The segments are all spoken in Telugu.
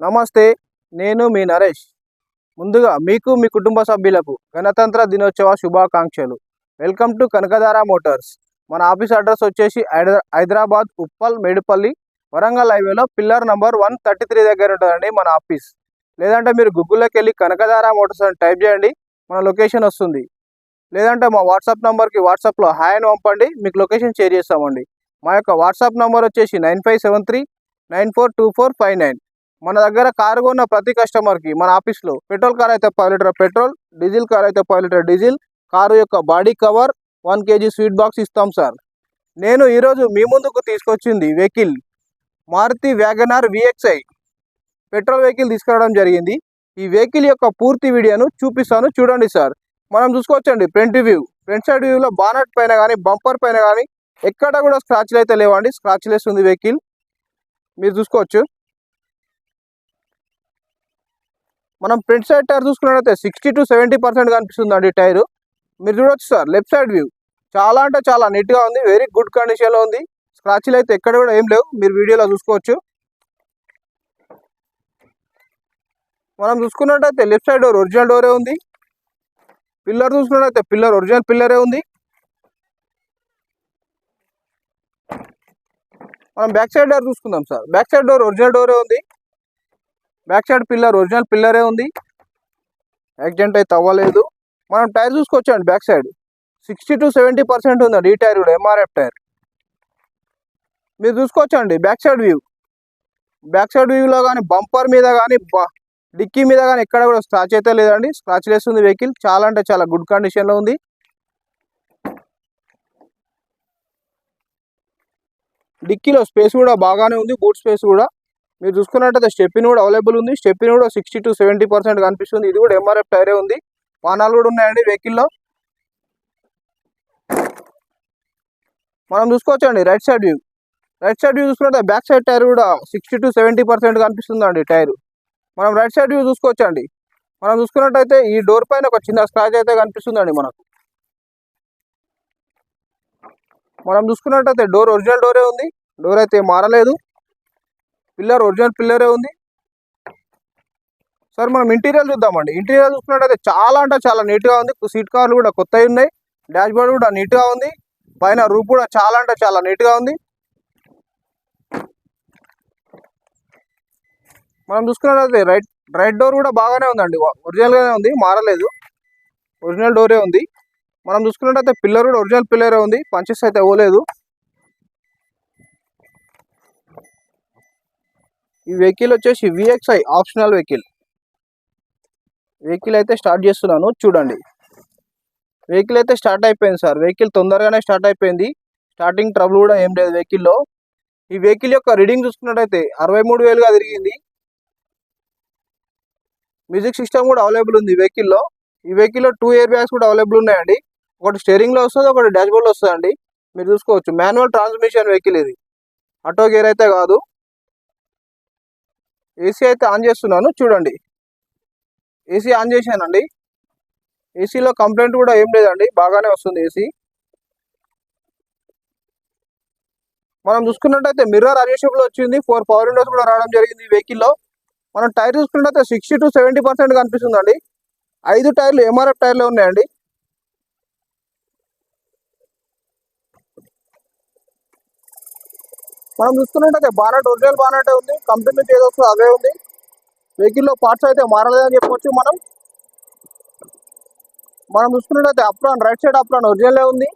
నమస్తే. నేను మీ నరేష్. ముందుగా మీకు మీ కుటుంబ సభ్యులకు గణతంత్ర దినోత్సవ శుభాకాంక్షలు. Welcome to Kanakadhara Motors. మన ఆఫీస్ అడ్రస్ వచ్చేసి హైదరాబాద్ ఉప్పల్ మేడుపల్లి వరంగల్ హైవేలో పిల్లర్ నంబర్ 133 దగ్గర ఉంటుందండి మన ఆఫీస్. లేదంటే మీరు గూగుల్లోకి వెళ్ళి కనకధార మోటార్స్ అని టైప్ చేయండి, మన లొకేషన్ వస్తుంది. లేదంటే మా వాట్సాప్ నెంబర్కి వాట్సాప్లో హాయ్ అని పంపండి, మీకు లొకేషన్ షేర్ చేస్తామండి. మా యొక్క వాట్సాప్ నెంబర్ వచ్చేసి 9573942459. మన దగ్గర కారు కొన్న ప్రతి కస్టమర్కి మన ఆఫీస్లో పెట్రోల్ కార్ అయితే 10 లీటర్ పెట్రోల్, డీజిల్ కార్ అయితే 10 లీటర్ డీజిల్, కారు యొక్క body cover, 1 kg sweet box ఇస్తాం సార్. నేను ఈరోజు మీ ముందుకు తీసుకొచ్చింది vehicle Maruti Wagon R VXI petrol vehicle తీసుకురావడం జరిగింది. ఈ వెహికల్ యొక్క పూర్తి వీడియోను చూపిస్తాను, చూడండి సార్. మనం చూసుకోవచ్చండి ఫ్రంట్ సైడ్ వ్యూలో బానట్ పైన కానీ బంపర్ పైన కానీ ఎక్కడ కూడా స్క్రాచ్లు అయితే లేవండి. స్క్రాచ్లెస్ ఉంది వెహికల్, మీరు చూసుకోవచ్చు. మనం ఫ్రంట్ సైడ్ టైర్ చూసుకున్నట్లయితే 60 to 70% కనిపిస్తుందండి టైరు. మీరు చూడవచ్చు సార్, లెఫ్ట్ సైడ్ వ్యూ చాలా అంటే చాలా నీట్గా ఉంది, వెరీ గుడ్ కండిషన్లో ఉంది. స్క్రాచ్లు అయితే ఎక్కడ కూడా ఏం లేవు, మీరు వీడియోలో చూసుకోవచ్చు. మనం చూసుకున్నట్టయితే లెఫ్ట్ సైడ్ డోర్ ఒరిజినల్ డోరే ఉంది. పిల్లర్ చూసుకున్నట్టయితే పిల్లర్ ఒరిజినల్ పిల్లరే ఉంది. మనం బ్యాక్ సైడ్ డోర్ చూసుకుందాం sir. Back side door original డోరే ఉంది. బ్యాక్ సైడ్ పిల్లర్ ఒరిజినల్ పిల్లరే ఉంది, యాక్సిడెంట్ అయితే అవ్వలేదు. మనం టైర్ చూసుకోవచ్చండి, బ్యాక్ సైడ్ 60 to 70% ఉందండి. ఈ టైర్ కూడా MRF టైర్, మీరు చూసుకోవచ్చండి. బ్యాక్ సైడ్ వ్యూలో కానీ బంపర్ మీద కానీ డిక్కీ మీద కానీ ఎక్కడ కూడా స్క్రాచ్ అయితే లేదండి. స్క్రాచ్ లెస్ ఉంది వెహికల్, చాలా అంటే చాలా గుడ్ కండిషన్లో ఉంది. డిక్కీలో స్పేస్ కూడా బాగానే ఉంది, బూట్ స్పేస్ కూడా. మీరు చూసుకున్నట్టయితే స్టెప్పిన్ కూడా అవైలబుల్ ఉంది. స్టెప్పిన్ కూడా 60 to 70% కనిపిస్తుంది. ఇది కూడా MRF టైరే ఉంది. పానాలు కూడా ఉన్నాయండి వెహికల్లో. మనం చూసుకోవచ్చండి రైట్ సైడ్ వ్యూ చూసుకుంటే బ్యాక్ సైడ్ టైర్ కూడా 60 to 70% కనిపిస్తుందండి టైరు. మనం రైట్ సైడ్ వ్యూ చూసుకోవచ్చండి. మనం చూసుకున్నట్టయితే ఈ డోర్ పైన ఒక చిన్న స్క్రాచ్ అయితే కనిపిస్తుందండి మనకు. మనం చూసుకున్నట్టయితే డోర్ ఒరిజినల్ డోరే ఉంది, డోర్ అయితే మారలేదు. పిల్లర్ ఒరిజినల్ పిల్లరే ఉంది సార్. మనం ఇంటీరియర్ చూద్దామండి. ఇంటీరియర్ చూసుకున్నట్టయితే చాలా అంటే చాలా నీట్గా ఉంది. సీట్ కవర్లు కూడా కొత్తవి ఉన్నాయి. డాష్ బోర్డ్ కూడా నీట్గా ఉంది. పైన రూఫ్ కూడా చాలా అంటే చాలా నీట్గా ఉంది. మనం చూసుకున్నట్లయితే రైట్ డోర్ కూడా బాగానే ఉందండి, ఒరిజినల్గానే ఉంది, మారలేదు, ఒరిజినల్ డోరే ఉంది. మనం చూసుకున్నట్టయితే పిల్లర్ కూడా ఒరిజినల్ పిల్లరే ఉంది, పంచెస్ అయితే ఇవ్వలేదు. ఈ వెహికల్ వచ్చేసి VXI ఆప్షనల్ వెహికల్ అయితే స్టార్ట్ చేస్తున్నాను, చూడండి. వెహికల్ అయితే స్టార్ట్ అయిపోయింది సార్. వెహికల్ తొందరగానే స్టార్ట్ అయిపోయింది, స్టార్టింగ్ ట్రబుల్ కూడా ఏం లేదు వెహికల్లో. ఈ వెహికల్ యొక్క రీడింగ్ చూసుకున్నట్టయితే 63,000గా తిరిగింది. మ్యూజిక్ సిస్టమ్ కూడా అవైలబుల్ ఉంది వెహికల్లో. ఈ వెహికల్లో 2 ఎయిర్ బ్యాగ్స్ కూడా అవైలబుల్ ఉన్నాయండి. ఒకటి స్టీరింగ్లో వస్తుంది, ఒకటి డాష్ బోర్డ్లో వస్తుందండి. మీరు చూసుకోవచ్చు. మాన్యువల్ ట్రాన్స్మిషన్ వెహికల్ ఇది, ఆటో గేర్ అయితే కాదు. ఏసీ అయితే ఆన్ చేస్తున్నాను, చూడండి. ఏసీ ఆన్ చేశానండి. ఏసీలో కంప్లైంట్ కూడా ఏం లేదండి, బాగానే వస్తుంది ఏసీ. మనం చూసుకున్నట్టయితే మిర్రర్ అడ్జస్టబుల్ వచ్చింది. 4 పవర్ విండోస్ కూడా రావడం జరిగింది ఈ వెహికల్లో. మనం టైర్ చూసుకున్నట్టయితే 60 to 70% కనిపిస్తుందండి. 5 టైర్లు MRF టైర్లే ఉన్నాయండి. మనం చూసుకున్నట్టయితే బానట్ ఒరిజినల్ బానటే ఉంది, కంపెనీ నుంచి ఏదో వస్తుందో అదే ఉంది. వెహికల్లో పార్ట్స్ అయితే మారలేదని చెప్పవచ్చు. మనం చూసుకున్నట్టయితే అప్రాన్ రైట్ సైడ్ అప్రాన్ ఒరిజినలే ఉంది,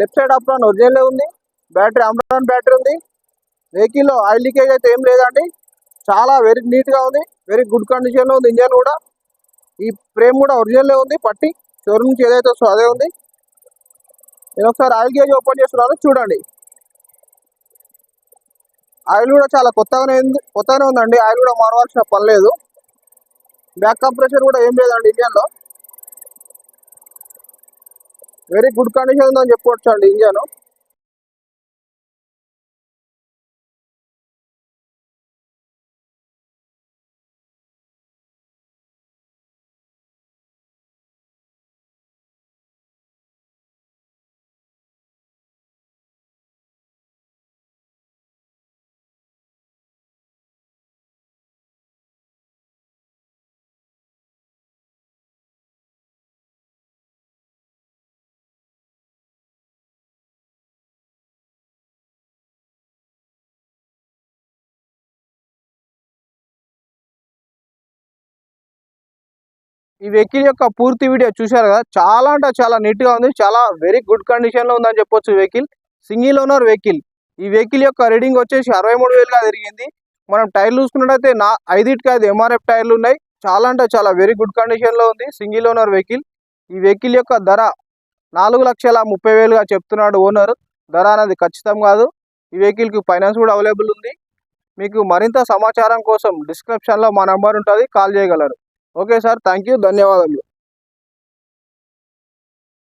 లెఫ్ట్ సైడ్ అప్రాన్ ఒరిజినలే ఉంది. బ్యాటరీ అమ్రాన్ బ్యాటరీ ఉంది. వెహికల్లో ఆయిల్ లీకేజ్ అయితే ఏం లేదండి, చాలా వెరీ నీట్గా ఉంది, వెరీ గుడ్ కండిషన్లో ఉంది. ఇంజన్ కూడా, ఈ ఫ్రేమ్ కూడా ఒరిజినలే ఉంది, పట్టి షోరూమ్ నుంచి ఏదైతే వస్తుందో అదే ఉంది. నేను ఒకసారి ఆయిల్ గేజ్ ఓపెన్ చేస్తున్నాను, చూడండి. ఆయిల్ కూడా చాలా కొత్తగానే ఉందండి. ఆయిల్ కూడా మారవలసిన పని లేదు. బ్యాక్ కంప్రెషర్ కూడా ఏం లేదండి ఇంజన్లో, వెరీ గుడ్ కండిషన్ ఉందని చెప్పవచ్చు అండి ఇంజన్. ఈ వెహికల్ యొక్క పూర్తి వీడియో చూశారు కదా, చాలా అంటే చాలా నీట్గా ఉంది, చాలా వెరీ గుడ్ కండిషన్లో ఉందని చెప్పొచ్చు. Vehicle single owner vehicle. ఈ వెహికల్ యొక్క రీడింగ్ వచ్చేసి 63,000గా తిరిగింది. మనం టైర్లు చూసుకున్నట్టయితే 5 ఎంఆర్ఎఫ్ టైర్లు ఉన్నాయి. చాలా అంటే చాలా వెరీ గుడ్ కండిషన్లో ఉంది, సింగిల్ ఓనర్ వెహికల్. ఈ వెహికల్ యొక్క ధర 4,30,000గా చెప్తున్నాడు ఓనర్. ధర అనేది ఖచ్చితం కాదు. ఈ వెహికల్కి ఫైనాన్స్ కూడా అవైలబుల్ ఉంది. మీకు మరింత సమాచారం కోసం డిస్క్రిప్షన్లో మా నెంబర్ ఉంటుంది, కాల్ చేయగలరు. ఓకే సార్, థ్యాంక్ యూ, ధన్యవాదాలు.